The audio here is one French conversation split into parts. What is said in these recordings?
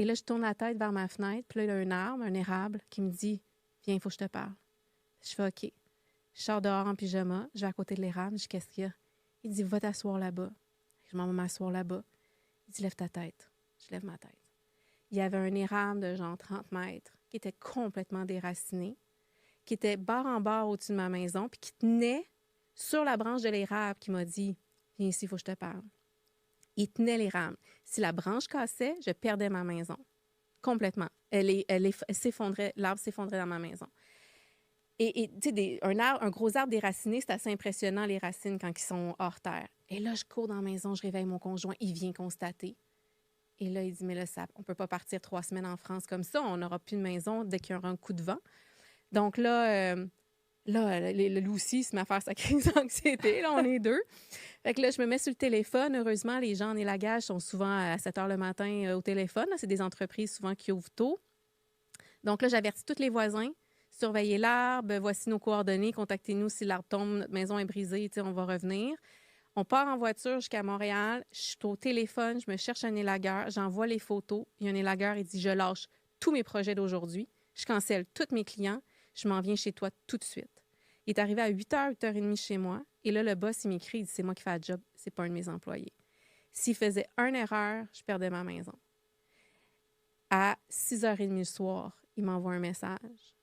Et là, je tourne la tête vers ma fenêtre, puis là, il y a un arbre, un érable, qui me dit « Viens, il faut que je te parle. » Je fais « OK. » Je sors dehors en pyjama, je vais à côté de l'érable, je dis « Qu'est-ce qu'il y a? » Il dit « Va t'asseoir là-bas. » Je m'en vais m'asseoir là-bas. Il dit « Lève ta tête. » Je lève ma tête. Il y avait un érable de genre 30 mètres qui était complètement déraciné, qui était barre en barre au-dessus de ma maison, puis qui tenait sur la branche de l'érable qui m'a dit « Viens ici, il faut que je te parle. » Il tenait l'érable. Si la branche cassait, je perdais ma maison. Complètement. Elle s'effondrait, l'arbre s'effondrait dans ma maison. Et tu sais, un gros arbre déraciné, c'est assez impressionnant, les racines, quand ils sont hors terre. Et là, je cours dans la maison, je réveille mon conjoint, il vient constater. Et là, il dit, mais là, on ne peut pas partir 3 semaines en France comme ça, on n'aura plus de maison dès qu'il y aura un coup de vent. Donc là, le loup aussi se met à faire sa crise d'anxiété, là, on est deux. Fait que là, je me mets sur le téléphone. Heureusement, les gens en élagage sont souvent à 7 heures le matin au téléphone. C'est des entreprises souvent qui ouvrent tôt. Donc là, j'avertis tous les voisins. Surveillez l'arbre, voici nos coordonnées, contactez-nous si l'arbre tombe, notre maison est brisée, on va revenir. On part en voiture jusqu'à Montréal, je suis au téléphone, je me cherche un élagueur, j'envoie les photos. Il y a un élagueur, il dit « Je lâche tous mes projets d'aujourd'hui, je cancelle tous mes clients, je m'en viens chez toi tout de suite. » Il est arrivé à 8h, 8h30 chez moi, et là, le boss, il m'écrit, il dit « C'est moi qui fais la job, c'est pas un de mes employés. » S'il faisait une erreur, je perdais ma maison. À 6h30 le soir, il m'envoie un message.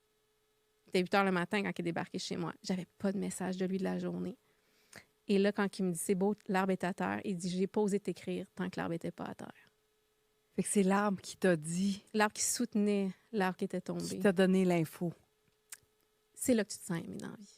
C'était 8h le matin quand il est débarqué chez moi. J'avais pas de message de lui de la journée. Et là, quand il me dit « C'est beau, l'arbre est à terre », il dit « J'ai pas osé t'écrire tant que l'arbre n'était pas à terre. » Fait que c'est l'arbre qui t'a dit, L'arbre qui soutenait l'arbre qui était qui tombé. t'a donné l'info. C'est là que tu te sens aimé dans la vie.